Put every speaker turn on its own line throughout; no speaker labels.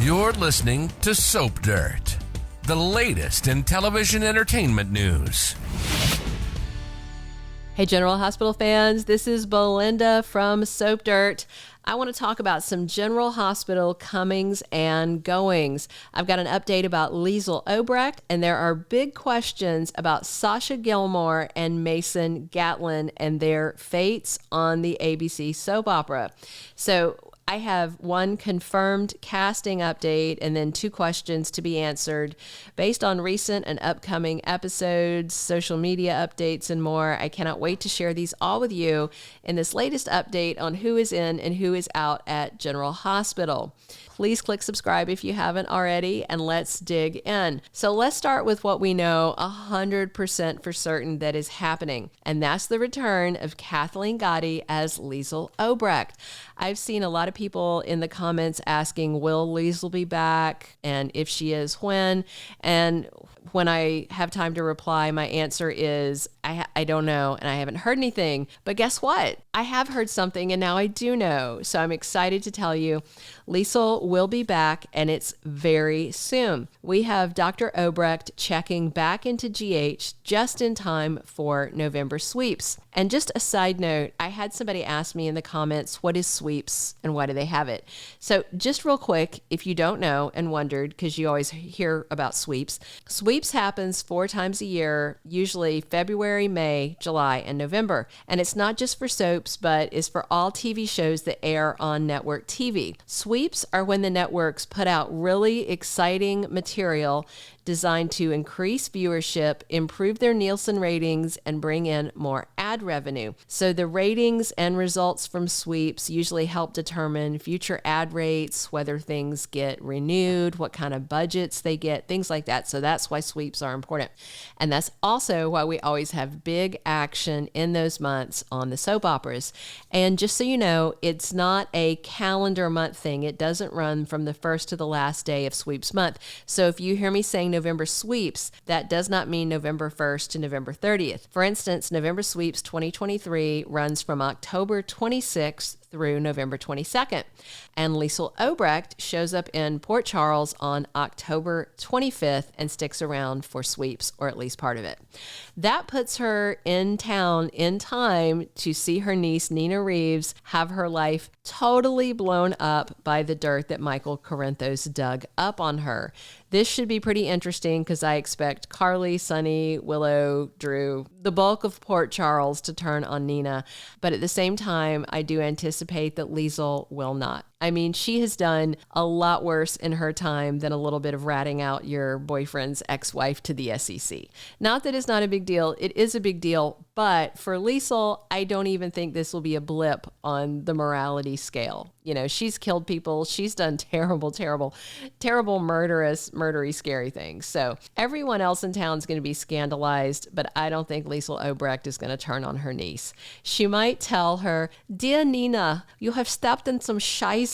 You're listening to Soap Dirt, the latest in television entertainment news.
Hey, General Hospital fans, this is Belinda from Soap Dirt. I want to talk about some General Hospital comings and goings. I've got an update about Leisl Obrecht, and there are big questions about Sasha Gilmore and Mason Gatlin and their fates on the ABC soap opera. So I have one confirmed casting update and then two questions to be answered based on recent and upcoming episodes, social media updates, and more. I cannot wait to share these all with you in this latest update on who is in and who is out at General Hospital. Please click subscribe if you haven't already, and let's dig in. So let's start with what we know 100% for certain that is happening, and that's the return of Kathleen Gati as Leisl Obrecht. I've seen a lot of people in the comments asking, will Liesl be back? And if she is, when? And when I have time to reply, my answer is, I don't know, and I haven't heard anything. But guess what? I have heard something, and now I do know. So I'm excited to tell you, Liesl will be back, and it's very soon. We have Dr. Obrecht checking back into GH just in time for November sweeps. And just a side note, I had somebody ask me in the comments, what is sweeps and why do they have it? So just real quick, if you don't know and wondered, because you always hear about sweeps, sweeps happens 4 times a year, usually February, May, July, and November. And it's not just for soaps, but is for all TV shows that air on network TV. Sweeps are when the networks put out really exciting material designed to increase viewership, improve their Nielsen ratings, and bring in more ad revenue. So the ratings and results from sweeps usually help determine future ad rates, whether things get renewed, what kind of budgets they get, things like that. So that's why sweeps are important. And that's also why we always have big action in those months on the soap operas. And just so you know, it's not a calendar month thing. It doesn't run from the first to the last day of sweeps month. So if you hear me saying November sweeps, that does not mean November 1st to November 30th. For instance, November sweeps 2023 runs from October 26th through November 22nd. And Leisl Obrecht shows up in Port Charles on October 25th and sticks around for sweeps, or at least part of it. That puts her in town in time to see her niece, Nina Reeves, have her life totally blown up by the dirt that Michael Corinthos dug up on her. This should be pretty interesting because I expect Carly, Sunny, Willow, Drew, the bulk of Port Charles to turn on Nina. But at the same time, I do anticipate that Liesl will not. I mean, she has done a lot worse in her time than a little bit of ratting out your boyfriend's ex-wife to the SEC. Not that it's not a big deal. It is a big deal. But for Liesl, I don't even think this will be a blip on the morality scale. You know, she's killed people. She's done terrible, murdery, scary things. So everyone else in town is going to be scandalized, but I don't think Leisl Obrecht is going to turn on her niece. She might tell her, "Dear Nina, you have stepped in some scheisse."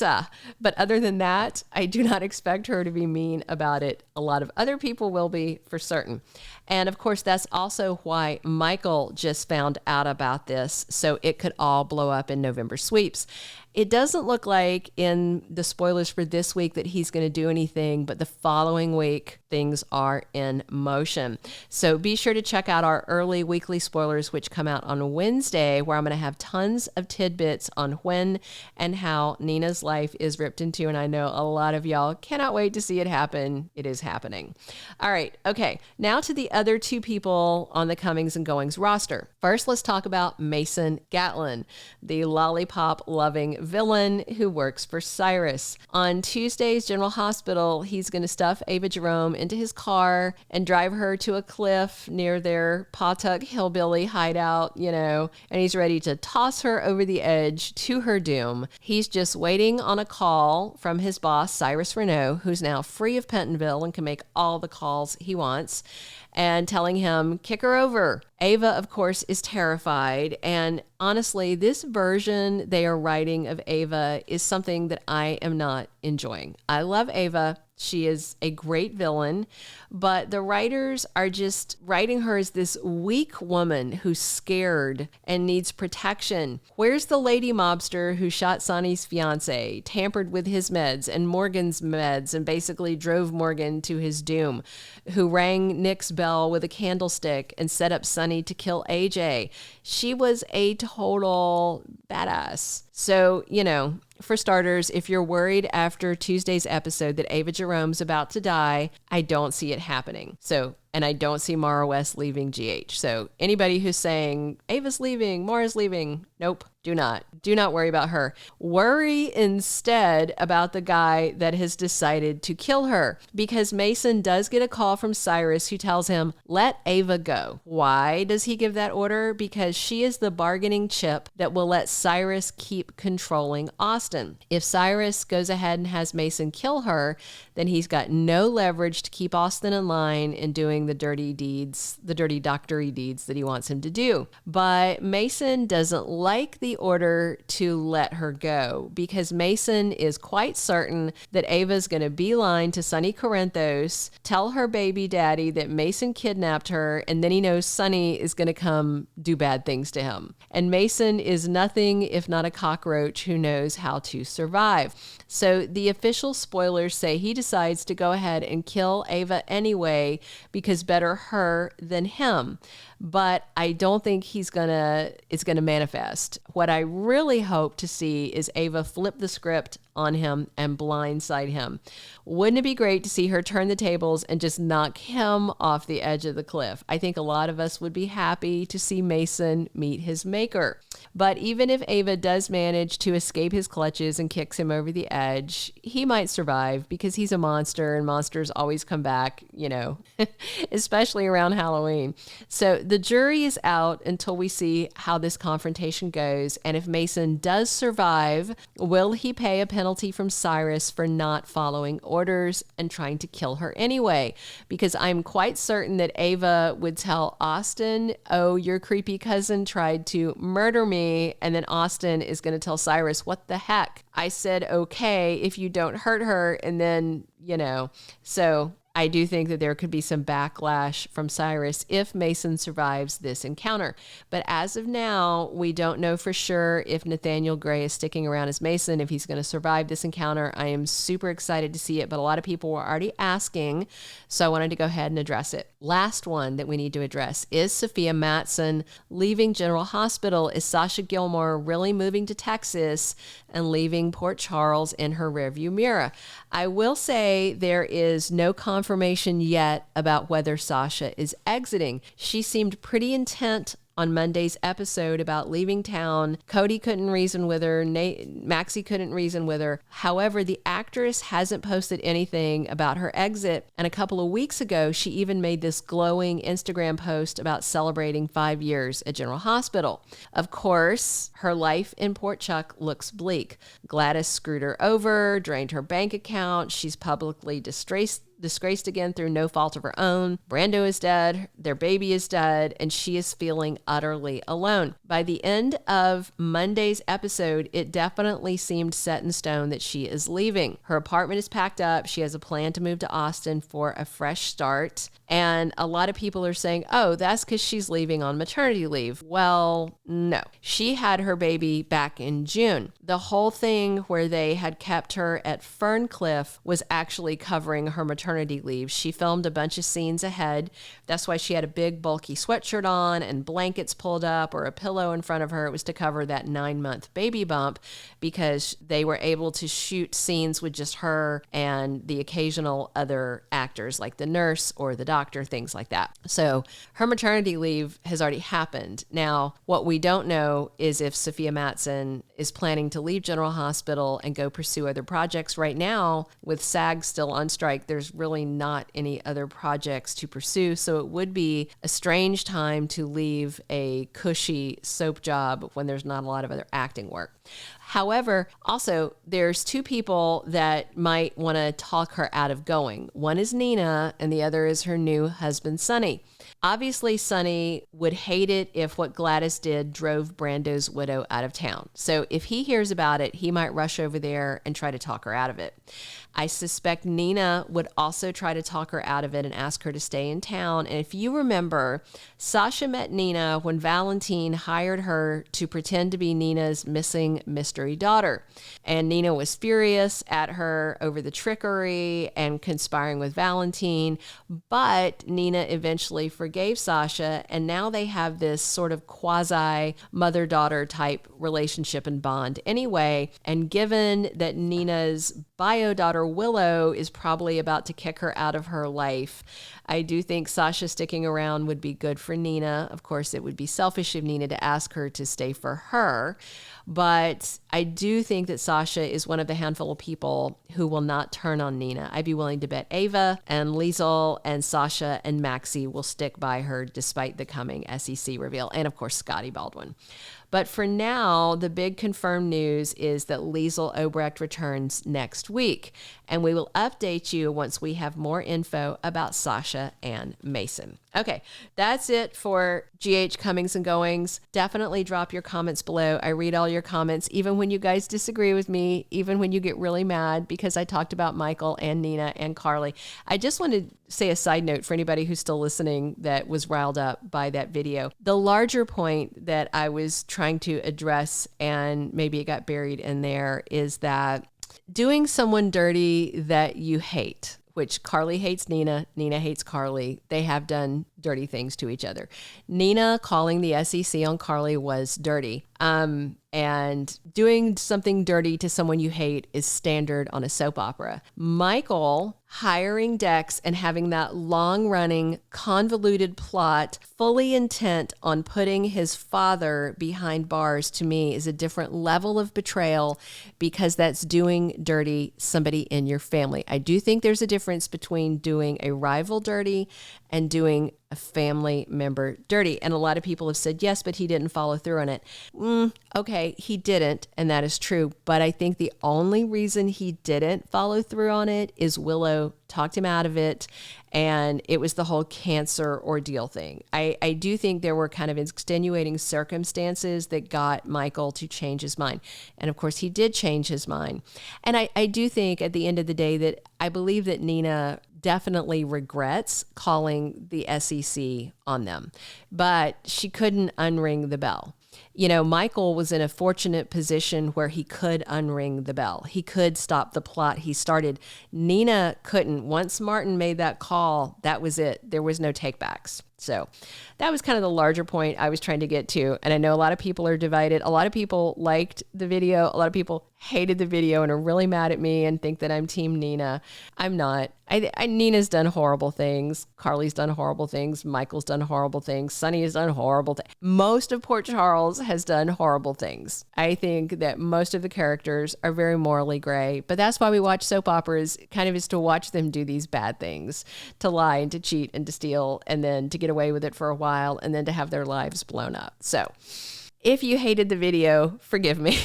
But other than that, I do not expect her to be mean about it. A lot of other people will be, for certain. And of course, that's also why Michael just found out about this, so it could all blow up in November sweeps. It doesn't look like in the spoilers for this week that he's going to do anything, but the following week, things are in motion. So be sure to check out our early weekly spoilers, which come out on Wednesday, where I'm going to have tons of tidbits on when and how Nina's life is ripped into. And I know a lot of y'all cannot wait to see it happen. It is happening. All right. Okay. Now to the other two people on the comings and goings roster. First, let's talk about Mason Gatlin, the lollipop-loving villain who works for Cyrus. On Tuesday's General Hospital, he's going to stuff Ava Jerome into his car and drive her to a cliff near their Pawtuck hillbilly hideout, and he's ready to toss her over the edge to her doom. He's just waiting on a call from his boss, Cyrus Renault, who's now free of Pentonville and can make all the calls he wants, and telling him, kick her over. Ava, of course, is terrified. And honestly, this version they are writing of Ava is something that I am not enjoying. I love Ava. She is a great villain, but the writers are just writing her as this weak woman who's scared and needs protection. Where's the lady mobster who shot Sonny's fiance, tampered with his meds and Morgan's meds, and basically drove Morgan to his doom, who rang Nick's bell with a candlestick and set up Sonny to kill AJ? She was a total badass. So, for starters, if you're worried after Tuesday's episode that Ava Jerome's about to die, I don't see it happening. And I don't see Maura West leaving GH. So anybody who's saying Ava's leaving, Maura's leaving, nope, do not worry about her. Worry instead about the guy that has decided to kill her, because Mason does get a call from Cyrus who tells him, let Ava go. Why does he give that order? Because she is the bargaining chip that will let Cyrus keep controlling Austin. If Cyrus goes ahead and has Mason kill her, then he's got no leverage to keep Austin in line and doing the dirty deeds, the dirty doctory deeds that he wants him to do. But Mason doesn't like the order to let her go, because Mason is quite certain that Ava's going to beeline to Sonny Corinthos, tell her baby daddy that Mason kidnapped her, and then he knows Sonny is going to come do bad things to him. And Mason is nothing if not a cockroach who knows how to survive. So the official spoilers say he decides to go ahead and kill Ava anyway, because better her than him. But I don't think it's gonna manifest. What I really hope to see is Ava flip the script on him and blindside him. Wouldn't it be great to see her turn the tables and just knock him off the edge of the cliff? I think a lot of us would be happy to see Mason meet his maker. But even if Ava does manage to escape his clutches and kicks him over the edge, he might survive, because he's a monster and monsters always come back, especially around Halloween. So the jury is out until we see how this confrontation goes. And if Mason does survive, will he pay a penalty from Cyrus for not following orders and trying to kill her anyway? Because I'm quite certain that Ava would tell Austin, oh, your creepy cousin tried to murder me. And then Austin is going to tell Cyrus, what the heck? I said, okay, if you don't hurt her. And then, so I do think that there could be some backlash from Cyrus if Mason survives this encounter. But as of now, we don't know for sure if Nathanyael Grey is sticking around as Mason, if he's going to survive this encounter. I am super excited to see it, but a lot of people were already asking, so I wanted to go ahead and address it. Last one that we need to address is Sophia Mattsson leaving General Hospital. Is Sasha Gilmore really moving to Texas and leaving Port Charles in her rearview mirror? I will say there is no confirmation yet about whether Sasha is exiting. She seemed pretty intent on Monday's episode about leaving town. Cody couldn't reason with her. Maxie couldn't reason with her. However, the actress hasn't posted anything about her exit. And a couple of weeks ago, she even made this glowing Instagram post about celebrating 5 years at General Hospital. Of course, her life in Port Chuck looks bleak. Gladys screwed her over, drained her bank account. She's publicly disgraced again through no fault of her own. Brando is dead, their baby is dead, and she is feeling utterly alone. By the end of Monday's episode, it definitely seemed set in stone that she is leaving. Her apartment is packed up. She has a plan to move to Austin for a fresh start. And a lot of people are saying, oh, that's because she's leaving on maternity leave. Well, no. She had her baby back in June. The whole thing where they had kept her at Ferncliff was actually covering her maternity leave. She filmed a bunch of scenes ahead. That's why she had a big bulky sweatshirt on and blankets pulled up or a pillow in front of her. It was to cover that 9-month baby bump, because they were able to shoot scenes with just her and the occasional other actors like the nurse or the doctor, things like that. So her maternity leave has already happened. Now, what we don't know is if Sophia Mattsson is planning to leave General Hospital and go pursue other projects. Right now, with SAG still on strike, there's really not any other projects to pursue. So it would be a strange time to leave a cushy soap job when there's not a lot of other acting work. However, also, there's two people that might want to talk her out of going. One is Nina, and the other is her new husband, Sonny. Obviously, Sonny would hate it if what Gladys did drove Brando's widow out of town. So if he hears about it, he might rush over there and try to talk her out of it. I suspect Nina would also try to talk her out of it and ask her to stay in town. And if you remember, Sasha met Nina when Valentine hired her to pretend to be Nina's missing mystery daughter. And Nina was furious at her over the trickery and conspiring with Valentine. But Nina eventually forgave Sasha, and now they have this sort of quasi mother-daughter type relationship and bond anyway. And given that Nina's bio daughter Willow is probably about to kick her out of her life, I do think Sasha sticking around would be good for Nina. Of course, it would be selfish of Nina to ask her to stay for her. But I do think that Sasha is one of the handful of people who will not turn on Nina. I'd be willing to bet Ava and Liesl and Sasha and Maxie will stick by her despite the coming SEC reveal. And of course, Scotty Baldwin. But for now, the big confirmed news is that Leisl Obrecht returns next week. And we will update you once we have more info about Sasha and Mason. Okay, that's it for GH comings and goings. Definitely drop your comments below. I read all your comments, even when you guys disagree with me, even when you get really mad because I talked about Michael and Nina and Carly. I just want to say a side note for anybody who's still listening that was riled up by that video. The larger point that I was trying to address, and maybe it got buried in there, is that doing someone dirty that you hate, which Carly hates Nina, Nina hates Carly. They have done dirty things to each other. Nina calling the SEC on Carly was dirty. And doing something dirty to someone you hate is standard on a soap opera. Michael hiring Dex and having that long-running, convoluted plot fully intent on putting his father behind bars, to me, is a different level of betrayal because that's doing dirty somebody in your family. I do think there's a difference between doing a rival dirty and doing a family member dirty. And a lot of people have said, yes, but he didn't follow through on it. Okay, he didn't, and that is true. But I think the only reason he didn't follow through on it is Willow talked him out of it, and it was the whole cancer ordeal thing. I do think there were kind of extenuating circumstances that got Michael to change his mind. And of course, he did change his mind. And I do think at the end of the day that I believe that Nina definitely regrets calling the SEC on them, but she couldn't unring the bell. You know, Michael was in a fortunate position where he could unring the bell. He could stop the plot he started. Nina couldn't. Once Martin made that call, that was it. There was no takebacks. So that was kind of the larger point I was trying to get to. And I know a lot of people are divided. A lot of people liked the video. A lot of people hated the video and are really mad at me and think that I'm Team Nina. I'm not. Nina's done horrible things. Carly's done horrible things. Michael's done horrible things. Sonny has done horrible things. Most of Port Charles has done horrible things. I think that most of the characters are very morally gray, but that's why we watch soap operas, kind of is to watch them do these bad things, to lie and to cheat and to steal and then to get away with it for a while and then to have their lives blown up. So if you hated the video, forgive me.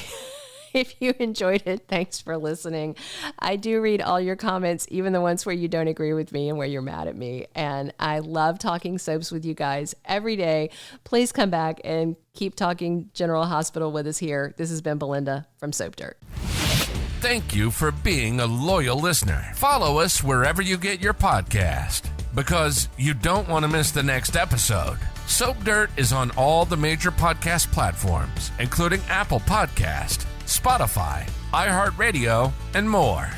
If you enjoyed it, thanks for listening. I do read all your comments, even the ones where you don't agree with me and where you're mad at me. And I love talking soaps with you guys every day. Please come back and keep talking General Hospital with us here. This has been Belinda from Soap Dirt.
Thank you for being a loyal listener. Follow us wherever you get your podcast, because you don't want to miss the next episode. Soap Dirt is on all the major podcast platforms, including Apple Podcast, Spotify, iHeartRadio, and more.